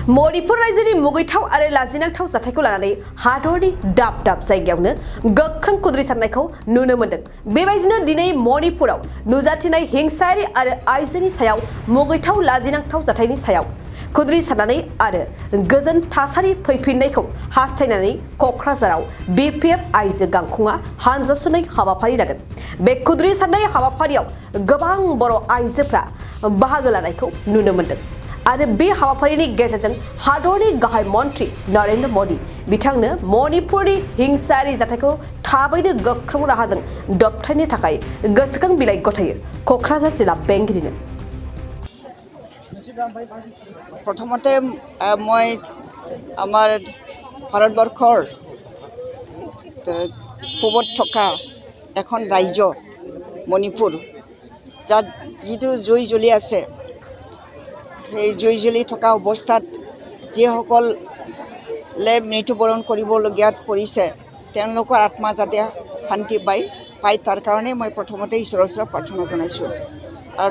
मणिपुर रायजोनि मुगैथाव आरो लाजिनांथाव जाथायखौ लानानै हादरनि दाब दाब जायगायावनो गोख्रों खुद्रि साननायखौ नुनो मोन्दों। बेबायदिनो दिनै मणिपुराव नुजाथिनाय हिंसायारि आरो आइजोनि सायाव मुगैथाव लाजिनांथाव जाथायनि सायाव खुद्रि साननानै आरो गोजोन थासारि फैफिननायखौ हास्थायनानै क'क्राझाराव बिपिएफ आइजो गांखंआ हानजा सुनाय हाबाफारि लागोन। बे खुद्रि साननाय हाबाफारियाव गोबां बर' आइजोफ्रा बाहागो लानायखौ नुनो मोन्दों। आरो बे हाबाफारिनि गेजेरजों हादरनि गाहाय मन्त्रि नरेन्द्र मोदी बिथांनो मणिपुरनि हिंसायारि जाथायखौ थाबैनो गोख्रों राहाजों दबथायनो थाखाय गोसोखां बिलाइ गथायो क'क्राझार जिल्ला बेंगिरिनो। प्रथमते मैं आमार भारतबर्षर पूबत थका एखन राज्य मणिपुर जात जितु जय जलि आछे সেই জুই জ্বলি থকা অৱস্থাত যিসকলে মৃত্যুবৰণ কৰিবলগীয়াত পৰিছে তেওঁলোকৰ আত্মা যাতে শান্তি পায় তাৰ কাৰণে মই প্ৰথমতে ঈশ্বৰৰ ওচৰত প্ৰাৰ্থনা জনাইছোঁ। আৰু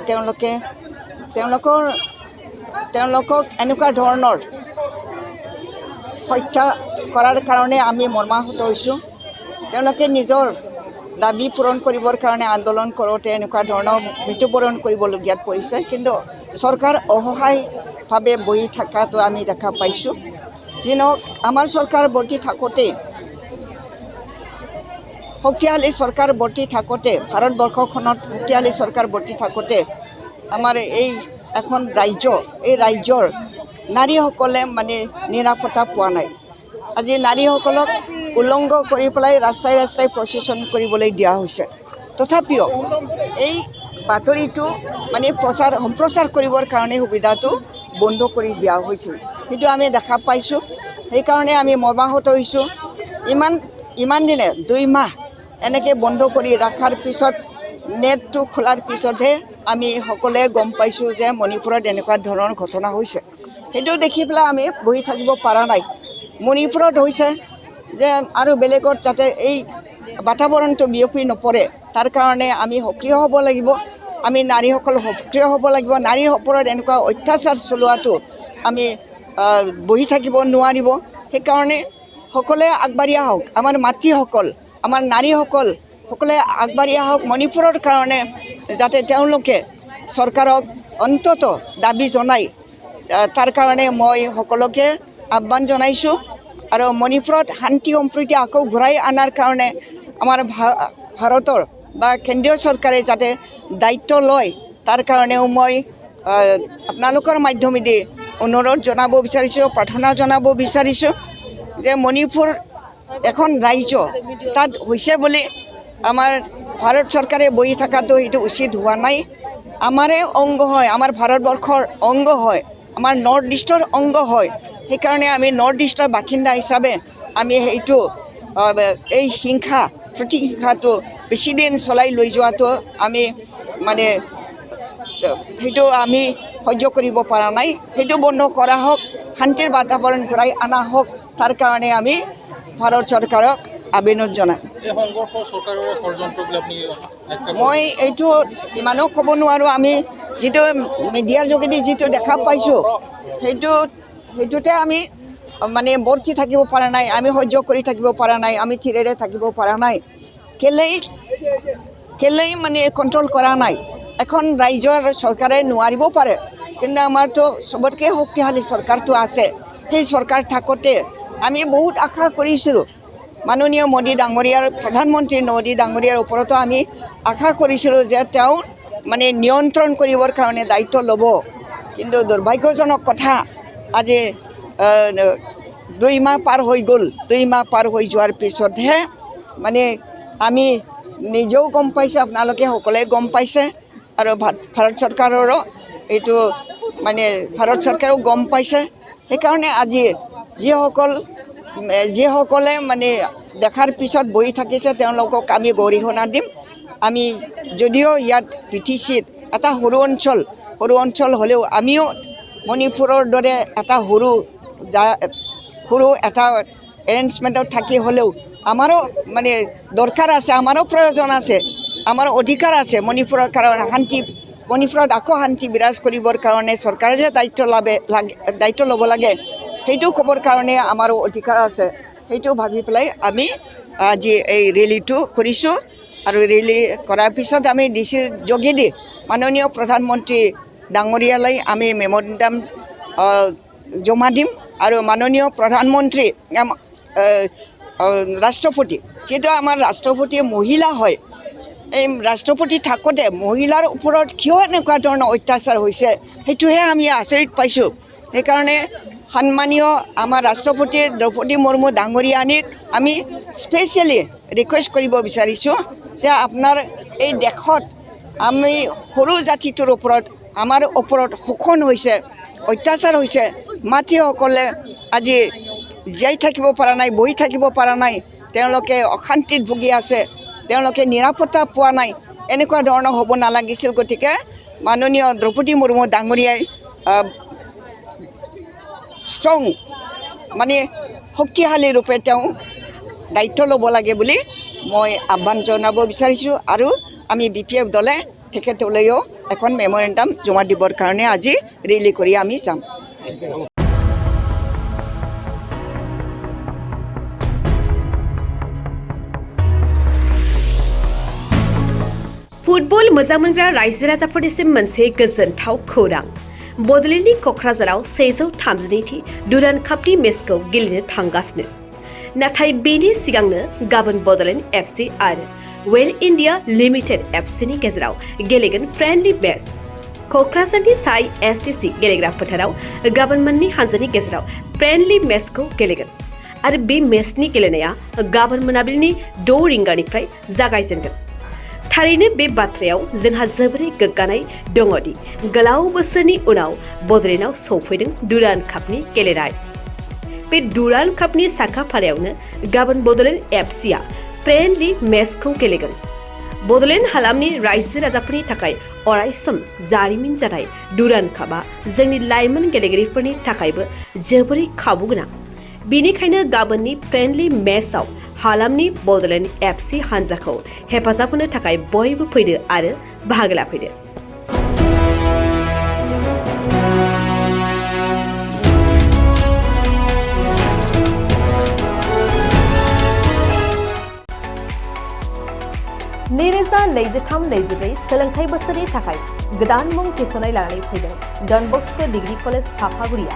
তেওঁলোকক এনেকুৱা ধৰণৰ হত্যা কৰাৰ কাৰণে আমি মৰ্মাহত হৈছোঁ। তেওঁলোকে নিজৰ দাবী পূৰণ কৰিবৰ কাৰণে আন্দোলন কৰোঁতে এনেকুৱা ধৰণৰ মৃত্যুবৰণ কৰিবলগীয়াত পৰিছে। কিন্তু চৰকাৰ অসহায়ভাৱে বহি থকাটো আমি দেখা পাইছোঁ। যি নহওক আমাৰ চৰকাৰ বৰ্তি থাকোঁতে শক্তিশালী চৰকাৰ বৰ্তি থাকোঁতে ভাৰতবৰ্ষখনত শক্তিশালী চৰকাৰ বৰ্তি থাকোঁতে আমাৰ এই এখন এই ৰাজ্যৰ নাৰীসকলে মানে নিৰাপত্তা পোৱা নাই। আজি নাৰীসকলক উলংঘ কৰি পেলাই ৰাস্তাই ৰাস্তাই প্ৰচেছন কৰিবলৈ দিয়া হৈছে। তথাপিও এই বাতৰিটো মানে সম্প্ৰচাৰ কৰিবৰ কাৰণে সুবিধাটো বন্ধ কৰি দিয়া হৈছিল। সেইটো আমি দেখা পাইছোঁ। সেইকাৰণে আমি মৰ্মাহত হৈছোঁ। ইমান দিনে 2 মাহ এনেকৈ বন্ধ কৰি ৰখাৰ পিছত নেটটো খোলাৰ পিছতহে আমি সকলোৱে গম পাইছোঁ যে মণিপুৰত এনেকুৱা ধৰণৰ ঘটনা হৈছে। সেইটো দেখি পেলাই আমি বহি থাকিব পৰা নাই। মণিপুৰত হৈছে যে আৰু বেলেগত যাতে এই বাতাবৰণটো বিয়পি নপৰে তাৰ কাৰণে আমি সক্ৰিয় হ'ব লাগিব। আমি নাৰীসকল সক্ৰিয় হ'ব লাগিব। নাৰীৰ ওপৰত এনেকুৱা অত্যাচাৰ চলোৱাটো আমি বহি থাকিব নোৱাৰিব। সেইকাৰণে সকলোৱে আগবাঢ়ি আহক। আমাৰ মাতৃসকল আমাৰ নাৰীসকল সকলোৱে আগবাঢ়ি আহক মণিপুৰৰ কাৰণে, যাতে তেওঁলোকে চৰকাৰক অন্তত দাবী জনায়। তাৰ কাৰণে মই সকলোকে আহ্বান জনাইছোঁ। আৰু মণিপুৰত শান্তি সম্প্ৰীতি আকৌ ঘূৰাই অনাৰ কাৰণে আমাৰ ভাৰতৰ বা কেন্দ্ৰীয় চৰকাৰে যাতে দায়িত্ব লয় তাৰ কাৰণেও মই আপোনালোকৰ মাধ্যমেদি অনুৰোধ জনাব বিচাৰিছোঁ, প্ৰাৰ্থনা জনাব বিচাৰিছোঁ যে মণিপুৰ এখন ৰাজ্য তাত হৈছে বুলি আমাৰ ভাৰত চৰকাৰে বহি থকাটো সেইটো উচিত হোৱা নাই। আমাৰে অংগ হয়, আমাৰ ভাৰতবৰ্ষৰ অংগ হয়, আমাৰ নৰ্থ ইষ্টৰ অংগ হয়। সেইকাৰণে আমি নৰ্থ ইষ্টৰ বাসিন্দা হিচাপে আমি সেইটো এই প্ৰতিহিংসাটো বেছিদিন চলাই লৈ যোৱাটো আমি মানে সেইটো আমি সহ্য কৰিব পৰা নাই। সেইটো বন্ধ কৰা হওক, শান্তিৰ বাতাবৰণ ঘূৰাই অনা হওক। তাৰ কাৰণে আমি ভাৰত চৰকাৰক আবেদন জনাম। মই এইটো ইমানো ক'ব নোৱাৰোঁ। আমি যিটো মিডিয়াৰ যোগেদি যিটো দেখা পাইছোঁ সেইটোতে আমি মানে বৰ্তি থাকিব পৰা নাই। আমি সহ্য কৰি থাকিব পৰা নাই। আমি থিৰেৰে থাকিব পৰা নাই। কেলেই মানে কণ্ট্ৰল কৰা নাই। এখন ৰাজ্যৰ চৰকাৰে নোৱাৰিব পাৰে, কিন্তু আমাৰতো চবতকৈ শক্তিশালী চৰকাৰটো আছে। সেই চৰকাৰ থাকোঁতে আমি বহুত আশা কৰিছিলোঁ মাননীয় মোদী ডাঙৰীয়াৰ, প্ৰধানমন্ত্ৰী মোদী ডাঙৰীয়াৰ ওপৰতো আমি আশা কৰিছিলোঁ যে তেওঁ মানে নিয়ন্ত্ৰণ কৰিবৰ কাৰণে দায়িত্ব ল'ব। কিন্তু দুৰ্ভাগ্যজনক কথা, আজি 2 মাহ পাৰ হৈ গ'ল। 2 মাহ পাৰ হৈ যোৱাৰ পিছতহে মানে আমি নিজেও গম পাইছোঁ, আপোনালোকে সকলোৱে গম পাইছে, আৰু ভাৰত চৰকাৰৰো এইটো মানে ভাৰত চৰকাৰেও গম পাইছে। সেইকাৰণে আজি যিসকলে মানে দেখাৰ পিছত বহি থাকিছে তেওঁলোকক আমি গৰিহণা দিম। আমি যদিও ইয়াত PTCত এটা সৰু অঞ্চল হ'লেও আমিও মণিপুৰৰ দৰে এটা সৰু এটা এৰেঞ্জমেণ্টত থাকি হ'লেও আমাৰো মানে দৰকাৰ আছে, আমাৰো প্ৰয়োজন আছে, আমাৰ অধিকাৰ আছে মণিপুৰৰ কাৰণে মণিপুৰত আকৌ শান্তি বিৰাজ কৰিবৰ কাৰণে চৰকাৰে যে দায়িত্ব ল'ব লাগে সেইটো ক'বৰ কাৰণে আমাৰো অধিকাৰ আছে সেইটো ভাবি পেলাই আমি আজি এই ৰেলীটো কৰিছোঁ আৰু ৰেলী কৰাৰ পিছত আমি ডিচিৰ যোগেদি মাননীয় প্ৰধানমন্ত্ৰী ডাঙৰীয়ালৈ আমি মেমৰেণ্ডাম জমা দিম আৰু মাননীয় প্ৰধানমন্ত্ৰী ৰাষ্ট্ৰপতি যিটো আমাৰ ৰাষ্ট্ৰপতিয়ে মহিলা হয় এই ৰাষ্ট্ৰপতি থাকোঁতে মহিলাৰ ওপৰত কিয় এনেকুৱা ধৰণৰ অত্যাচাৰ হৈছে সেইটোহে আমি আচৰিত পাইছোঁ সেইকাৰণে সন্মানীয় আমাৰ ৰাষ্ট্ৰপতি দ্ৰৌপদী মুৰ্মু ডাঙৰীয়ানীক আমি স্পেচিয়েলি ৰিকুৱেষ্ট কৰিব বিচাৰিছোঁ যে আপোনাৰ এই দেশত আমি সৰু জাতিটোৰ ওপৰত আমাৰ ওপৰত শোষণ হৈছে অত্যাচাৰ হৈছে মাতৃসকলে আজি জীয়াই থাকিব পৰা নাই বহি থাকিব পৰা নাই তেওঁলোকে অশান্তিত ভুগি আছে তেওঁলোকে নিৰাপত্তা পোৱা নাই এনেকুৱা ধৰণৰ হ'ব নালাগিছিল গতিকে মাননীয় দ্ৰৌপদী মুৰ্মু ডাঙৰীয়াই ষ্ট্ৰং মানে শক্তিশালী ৰূপে তেওঁ দায়িত্ব ল'ব লাগে বুলি মই আহ্বান জনাব বিচাৰিছোঁ আৰু আমি BPF দলে তেখেতলৈও এখন মেমৰেণ্ডাম জমা দিবৰ কাৰণে আজি ৰেলী কৰি আমি যাম फुटबल मोजां मोनग्रा रायजो राजाफोरनिसिम मोनसे गोजोनथाव खौरां बड'लेण्डनि क'क्राझाराव 132थि डुरान्ड कापनि मेचखौ गेलेनो थांगासिनो नाथाय बेनि सिगांनो गाबोन बड'लेण्ड FC आरो वेल इन्डिया लिमिटेड FCनि गेजेराव गेलेगोन फ्रेन्डलि मेच क'क्राझारनि साइ STC गेलेग्रा फोथाराव गाबोन मोननै हानजानि गेजेराव फ्रेन्डलि मेचखौ गेलेगोन आरो बे मेचनि गेलेनाया गाबोन मोनाबिलिनि 6 रिंगानिफ्राय जागायजेनगोन थारैनो बे बाथ्रायाव जोंहा जोबोरै गोग्गानाय दङदि गोलाव बोसोरनि उनाव बड'लेण्डआव सौफैदों डुरान्ड कापनि गेलेनाय बे डुरान्ड कापनि साखाफारायावनो गाबोन बड'लेण्ड FCआ फ्रेन्डलि मेचखौ गेलेगोन बड'लेण्ड हालामनि रायजो राजाफोरनि थाखाय अरायसम जारिमिन जानाय डुरान्ड कापआ जोंनि लाइमोन गेलेगिरिफोरनि थाखायबो जोबोरै खाबु गोनां बेनिखायनो गाबोननि फ्रेन्डलि मेचआव हालामनि बड'लेण्ड FC हानजाखौ हेफाजाब होनो थाखाय बयबो फैदो आरो बाहागो लाफैदो नैरोजा 23-24 सोलोंथाइ बोसोरनि थाखाय गोदान मुं थिसननाय लानानै फैदों डन बस्क' डिग्री कलेज साफागुरिया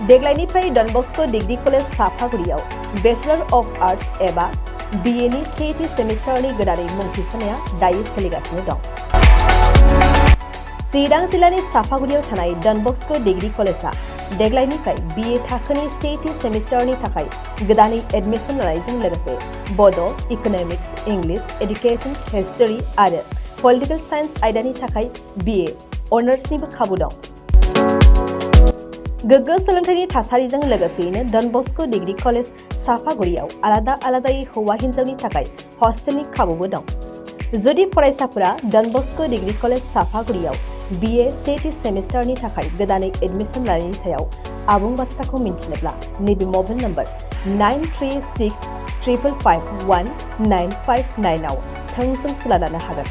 देग्लायनिफ्राय डन बस्क' डिग्री कलेज साफागुरियाव बेचलर अफ आर्ट्स एबा BAनि सेथि सेमिस्टारनि गोदानै मुं थिसननाया दायो सोलिगासिनो दं चिरां जिल्लानि साफागुरियाव थानाय डन बस्क' डिग्री कलेजआ देग्लायनिफ्राय BA थाखोनि सेथि सेमिस्टारनि थाखाय गोदानै एडमिशन लानायजों लोगोसे बड', इक'नमिक्स, इंलिश, एडुकेशन, हिस्टरी आरो पलिटिकल साइन्स आयदानि थाखाय BA अनार्सनिबो खाबु दं गोग्गो सोलोंथाइनि थासारिजों लोगोसेयैनो डन बस्क' डिग्री कलेज साफागुरियाव आलादा आलादायै हौवा हिन्जावनि थाखाय हस्टेलनि खाबुबो दं जुदि फरायसाफोरा done Bosco' degree college साफागुरियाव BA सेथि सेमिस्टारनि थाखाय गोदानै एडमिशन लानायनि सायाव आबुं बाथ्राखौ मिन्थिनोब्ला नैबे मबाइल नम्बर 9365551959 आव थोंजों सुला लानो हागोन